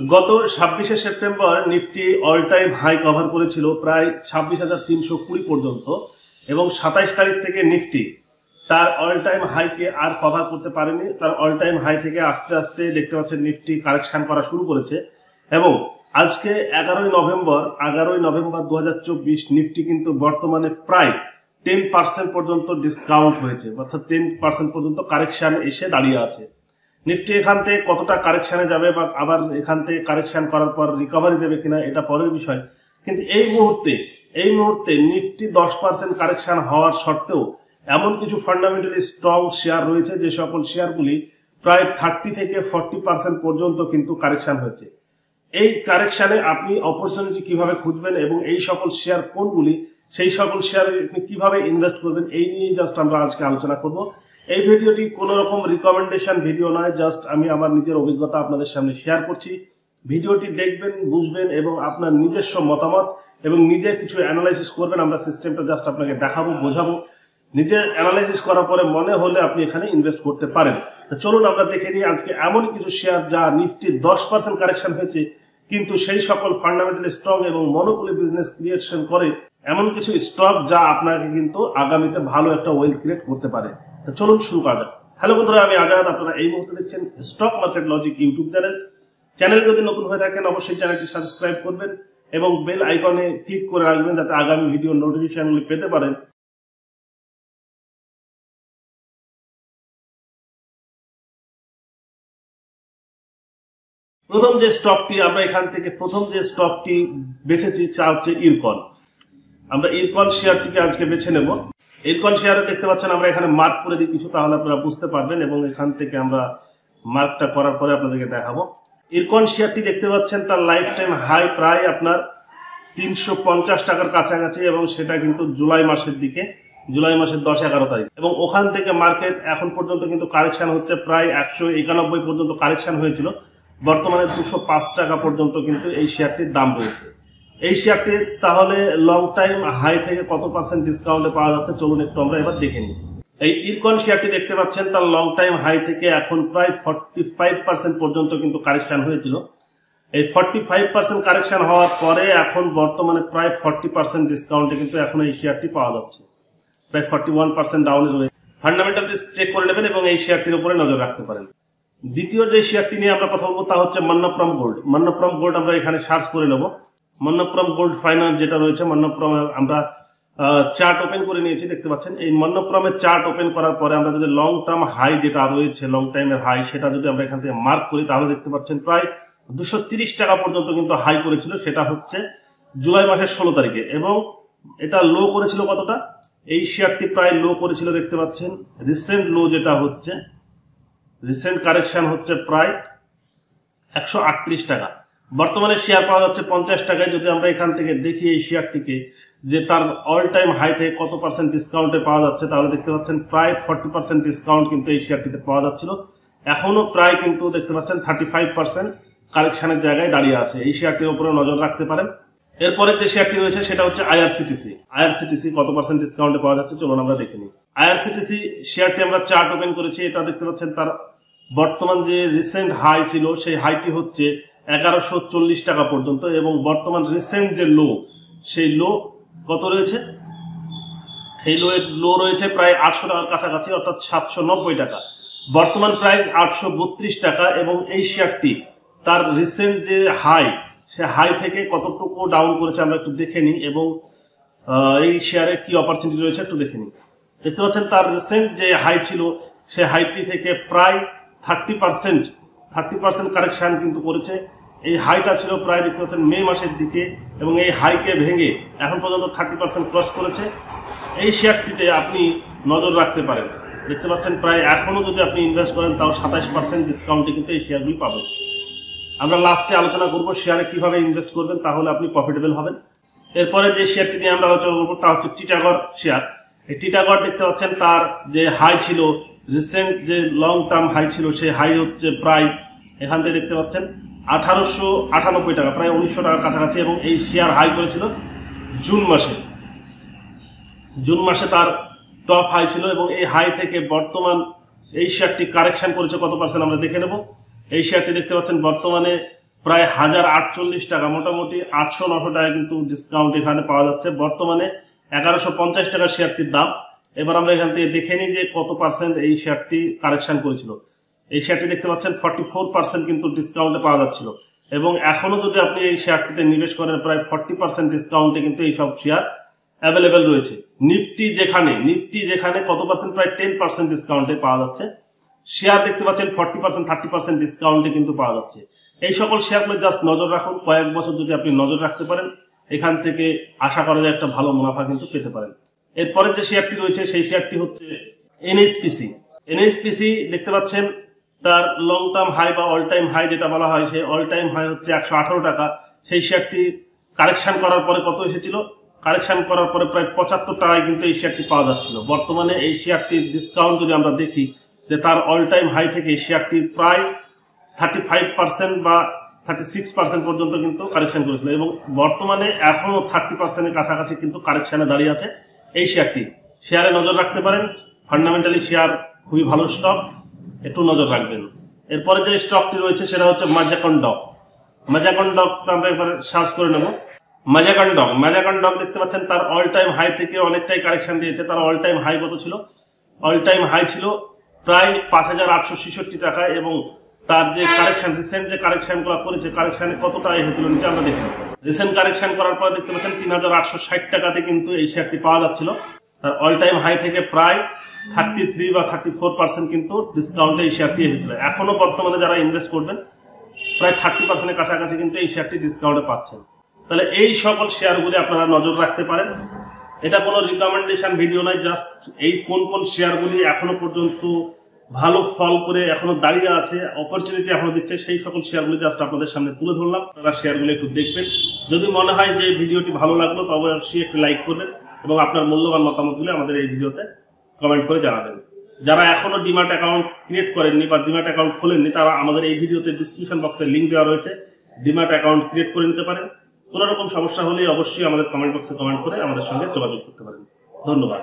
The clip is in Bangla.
গত 26শে September Nifty all time high cover করেছিল প্রায় 26,320 পর্যন্ত এবং 27 তারিখ থেকে নিফটি তার অল টাইম হাইকে আর কভার করতে পারেনি। তার অল টাইম হাই থেকে আস্তে আস্তে দেখতে পাচ্ছেন নিফটি কারেকশন করা শুরু করেছে এবং আজকে 11ই নভেম্বর 2024 নিফটি কিন্তু বর্তমানে প্রায় 10% পর্যন্ত ডিসকাউন্ট হয়েছে, অর্থাৎ 10% পর্যন্ত কারেকশন এসে দাঁড়িয়ে আছে। নিফটি এখান থেকে কতটা কারেকশনে যাবে বা আবার এখান থেকে কারেকশন করার পর রিকভারি দেবে কিনা এটা পরের বিষয়, কিন্তু এই মুহূর্তে নিফটি 10% কারেকশন হওয়ার সত্ত্বেও এমন কিছু ফান্ডামেন্টালি স্ট্রং শেয়ার রয়েছে যে সকল শেয়ারগুলি প্রায় 30 থেকে 40% পর্যন্ত কিন্তু কারেকশন হয়েছে। এই কারেকশনে আপনি অপরচুনিটি কিভাবে খুঁজবেন এবং এই সকল শেয়ার কোনগুলি, সেই সকল শেয়ারে আপনি কিভাবে ইনভেস্ট করবেন, এই নিয়ে জাস্ট আমরা আজকে আলোচনা করব। এই ভিডিওটি কোনো রকম রিকমেন্ডেশন ভিডিও নয়, জাস্ট আমি আমার নিজের অভিজ্ঞতা আপনাদের সামনে শেয়ার করছি। ভিডিওটি দেখবেন, বুঝবেন এবং আপনার নিজস্ব মতামত এবং নিজে কিছু অ্যানালাইসিস করবেন। আমরা সিস্টেমটা জাস্ট আপনাকে দেখাবো, বোঝাবো। নিজে অ্যানালাইসিস করার পরে মনে হলে আপনি এখানে ইনভেস্ট করতে পারেন। চলুন আমরা দেখে নিই আজকে এমন কিছু শেয়ার যা নিফটি 10% কারেকশন হয়েছে কিন্তু সেই সকল ফান্ডামেন্টালি স্ট্রং এবং মনোপলি বিজনেস ক্রিয়েশন করে এমন কিছু স্টক যা আপনাকে কিন্তু আগামীতে ভালো একটা ওয়েলথ ক্রিয়েট করতে পারে। চলুন শুরু করা যাক। হ্যালো বন্ধুরা, আমি আজাদ। আপনারা এই মুহূর্তে দেখছেন stock market logic YouTube channel যদি নতুন হয়ে থাকেন অবশ্যই চ্যানেলটি সাবস্ক্রাইব করবেন এবং বেল আইকনে ক্লিক করে রাখবেন যাতে আগামী ভিডিও নোটিফিকেশনগুলি পেতে পারেন। প্রথম যে স্টকটি বেছেছি তা হচ্ছে ইরকন। আমরা ইরকন শেয়ারটিকে আজকে বেছে নেব। ইরকন শেয়ারে দেখতে পাচ্ছেন আমরা এখানে মার্ক করে দিই কিছু, তাহলে আপনারা বুঝতে পারবেন এবং এখান থেকে আমরা মার্কটা করার পরে আপনাদেরকে দেখাবো। ইরকন শেয়ারটি দেখতে পাচ্ছেন তার লাইফ টাইম হাই প্রায় আপনার 350 টাকার কাছাকাছি এবং সেটা কিন্তু জুলাই মাসের 10-11 তারিখ এবং ওখান থেকে মার্কেট এখন পর্যন্ত কিন্তু কারেকশন হচ্ছে প্রায় 191 পর্যন্ত কারেকশন হয়েছিল। বর্তমানে 205 টাকা পর্যন্ত কিন্তু এই শেয়ারটির দাম রয়েছে। এই শেয়ারটি তাহলে লং টাইম হাই থেকে কত পার্সেন্ট ডিসকাউন্টে পাওয়া যাচ্ছে চলুন একটু আমরা এবার দেখে নিই। এই ইরকন শেয়ারটি দেখতে পাচ্ছেন তার লং টাইম হাই থেকে এখন প্রায় 45% পর্যন্ত কিন্তু কারেকশন হয়েছিল। এই 45% কারেকশন হওয়ার পরে এখন বর্তমানে প্রায় 40% ডিসকাউন্টে কিন্তু এখন এই শেয়ারটি পাওয়া যাচ্ছে, প্রায় 41% ডাউনে রয়েছে। ফান্ডামেন্টালি চেক করে নেবেন এবং এই শেয়ারটির উপরে নজর রাখতে পারেন। দ্বিতীয় যে শেয়ারটি নিয়ে আমরা কথা বলবো তা হচ্ছে মন্নপ্রম গোল্ড। মন্নপ্রম গোল্ড আমরা এখানে সার্চ করে নেব। মন্নপ্রম গোল্ড ফাইন্যান্স যেটা রয়েছে, মন্নপ্রম আমরা চার্ট ওপেন করে নিয়েছি, দেখতে পাচ্ছেন। এই মন্নপ্রমের চার্ট ওপেন করার পরে আমরা যদি লং টার্ম হাই যেটা রয়েছে, লং টাইমের হাই, সেটা যদি আমরা এখান থেকে মার্ক করি তাহলে দেখতে পাচ্ছেন প্রায় 230 টাকা পর্যন্ত কিন্তু হাই করেছিল, সেটা হচ্ছে জুলাই মাসের 16 তারিখে এবং এটা লো করেছিল কতটা, এই শেয়ারটি প্রায় লো করেছিল দেখতে পাচ্ছেন। রিসেন্ট লো যেটা হচ্ছে, রিসেন্ট কারেকশন হচ্ছে প্রায় 138 টাকা। বর্তমানে শেয়ার পাওয়া যাচ্ছে 50 টাকায়। যদি আমরা এখান থেকে দেখি এই শেয়ারটিকে যে তার অল টাইম হাই থেকে কত পার্সেন্ট ডিসকাউন্টে পাওয়া যাচ্ছে, তাহলে দেখতে পাচ্ছেন প্রায় 40% ডিসকাউন্ট কিন্তু এই শেয়ারটিতে পাওয়া যাচ্ছিল। এখনো প্রায় কিন্তু দেখতে পাচ্ছেন 35% কারেকশনের জায়গায় দাঁড়িয়ে আছে। এই শেয়ারটির উপরে নজর রাখতে পারেন। এরপরে যে শেয়ারটি রয়েছে সেটা হচ্ছে আইআরসিটিসি কত পার্সেন্ট ডিসকাউন্টে পাওয়া যাচ্ছে চলুন আমরা দেখে নিই। আইআরসিটিসি শেয়ারটি আমরা চার্ট ওপেন করেছি। এটা দেখতে পাচ্ছেন তার বর্তমান যে রিসেন্ট হাই ছিল সেই হাইটি হচ্ছে 1140 টাকা পর্যন্ত এবং বর্তমান রিসেন্ট যে লো, সেই লো কত রয়েছে, এই লো রয়েছে প্রায় 800 টাকার কাছাকাছি, অর্থাৎ 790 টাকা। বর্তমান প্রাইস 832 টাকা এবং এই শেয়ারটি তার রিসেন্ট যে হাই, সে হাই থেকে কতটুকু ডাউন করেছে আমরা একটু দেখে নিই এবং এই শেয়ারে কি অপরচুনিটি রয়েছে একটু দেখে নিই। দেখতে পাচ্ছেন তার রিসেন্ট যে হাই ছিল সে হাইটি থেকে প্রায় 30% কারেকশন কিন্তু করেছে। এই হাইটা ছিল প্রায় দেখতে পাচ্ছেন মে মাসের দিকে এবং এই হাইকে ভেঙে এখন পর্যন্ত 30% ক্রস করেছে। এই শেয়ারটিতে আপনি নজর রাখতে পারেন। দেখতে পাচ্ছেন প্রায় এখনো যদি আপনি ইনভেস্ট করেন তাও 27% ডিসকাউন্টে কিন্তু এই শেয়ারগুলি পাবেন। আমরা লাস্টে আলোচনা করবো শেয়ারে কিভাবে ইনভেস্ট করবেন তাহলে আপনি প্রফিটেবল হবেন। এরপরে যে শেয়ারটি নিয়ে আমরা আলোচনা করবো তা হচ্ছে টিটাগড় শেয়ার। এই টিটাগড় দেখতে পাচ্ছেন তার যে হাই ছিল, রিসেন্ট যে লং টার্ম হাই ছিল, সেই হাই হচ্ছে প্রায় এখান থেকে দেখতে পাচ্ছেন 1898 টাকা, প্রায় 1900 টাকার কাছাকাছি এবং এই শেয়ার হাই করেছিল জুন মাসে তার টপ হাই ছিল এবং এই হাই থেকে বর্তমান এই শেয়ারটি কারেকশন করেছে কত পার্সেন্ট আমরা দেখে নেব। এই শেয়ারটি দেখতে পাচ্ছেন বর্তমানে প্রায় 1048 টাকা, মোটামুটি 800-900 টাকা কিন্তু ডিসকাউন্ট এখানে পাওয়া যাচ্ছে। বর্তমানে 1150 টাকা শেয়ারটির দাম। এবার আমরা এখান থেকে দেখে নিই যে কত পার্সেন্ট এই শেয়ারটি কারেকশন করেছিল। এই শেয়ারটি দেখতে পাচ্ছেন 44% কিন্তু ডিসকাউন্টে পাওয়া যাচ্ছিল, এবং এখনো যদি আপনি এই শেয়ারটিতে নিবেশ করেন প্রায় 40% ডিসকাউন্টে কিন্তু এই সব শেয়ার অ্যাভেলেবেল রয়েছে। নিফটি যেখানে কত পার্সেন্ট, প্রায় 10% ডিসকাউন্টে পাওয়া যাচ্ছে। শেয়ার দেখতে পাচ্ছেন 40% 30% ডিসকাউন্টে কিন্তু পাওয়া যাচ্ছে। এই সকল শেয়ারগুলো জাস্ট নজর রাখুন, কয়েক বছর যদি আপনি নজর রাখতে পারেন এখান থেকে আশা করা যায় একটা ভালো মুনাফা কিন্তু পেতে পারেন। এরপরে যে শেয়ারটি রয়েছে সেই শেয়ারটি হচ্ছে এনএসপিসি। দেখতে পাচ্ছেন তার লং টার্ম হাই বা অল টাইম হাই যেটা বলা হয়, সেই অল টাইম হাই হচ্ছে 118 টাকা। সেই শেয়ারটি কারেকশন করার পরে কত এসেছিল, কারেকশন করার পরে প্রায় 75 টাকায় কিন্তু এই শেয়ারটি পাওয়া যাচ্ছিল। বর্তমানে এই শেয়ারটির ডিসকাউন্ট যদি আমরা দেখি যে তার অল টাইম হাই থেকে এই শেয়ারটি প্রায় 35% বা 36% পর্যন্ত কিন্তু কারেকশন করেছিল, এবং বর্তমানে এখনো 30% এর কাছাকাছি কিন্তু কারেকশনে দাঁড়িয়ে আছে এই শেয়ারটি। শেয়ারে নজর রাখতে পারেন, ফান্ডামেন্টালি শেয়ার খুবই ভালো স্টক, একটু নজর রাখবেন। এরপরে যে স্টকটি রয়েছে সেটা হচ্ছে মাজাকন ডক। আমরা একবার সার্চ করে নেব। মাজাকন ডক দেখতে পাচ্ছেন তার অল টাইম হাই থেকে অনেকটাই কারেকশন দিয়েছে। তার অল টাইম হাই কত ছিল, অল টাইম হাই ছিল প্রায় 5866 টাকা, এবং তার যে কারেকশন, রিসেন্ট যে কারেকশন গুলো করেছে, কারেকশনে কত টাকা এসেছিল নিচে আমরা দেখি। রিসেন্ট কারেকশন করার পরে দেখতে পাচ্ছেন 3860 টাকাতে কিন্তু এই শেয়ারটি পাওয়া যাচ্ছিল। তার অল টাইম হাই থেকে প্রায় 33 বা 34% কিন্তু ডিসকাউন্টে এই শেয়ারটি এসেছিল। এখনো বর্তমানে যারা ইনভেস্ট করবেন প্রায় 30% এর কাছাকাছি কিন্তু এই শেয়ারটি ডিসকাউন্টে পাচ্ছেন। তাহলে এই সকল শেয়ারগুলি আপনারা নজর রাখতে পারেন। এটা কোনো রিকমেন্ডেশন ভিডিও নয়, জাস্ট এই কোন শেয়ারগুলি এখনো পর্যন্ত ভালো ফল করে এখনো দাঁড়িয়ে আছে, অপরচুনিটি এখনো দিচ্ছে, সেই সকল শেয়ারগুলি জাস্ট আপনাদের সামনে তুলে ধরলাম। আপনারা শেয়ারগুলো একটু দেখবেন। যদি মনে হয় যে ভিডিওটি ভালো লাগলো তবে অবশ্যই একটু লাইক করবেন এবং আপনার মূল্যবান মতামতগুলো আমাদের এই ভিডিওতে কমেন্ট করে জানাবেন। যারা এখনো ডিম্যাট অ্যাকাউন্ট ক্রিয়েট করেননি বা ডিম্যাট অ্যাকাউন্ট খোলেননি, তারা আমাদের এই ভিডিওতে ডিসক্রিপশন বক্সে লিঙ্ক দেওয়া রয়েছে, ডিম্যাট অ্যাকাউন্ট ক্রিয়েট করে নিতে পারেন। কোনো রকম সমস্যা হলে অবশ্যই আমাদের কমেন্ট বক্সে কমেন্ট করে আমাদের সঙ্গে যোগাযোগ করতে পারেন। ধন্যবাদ।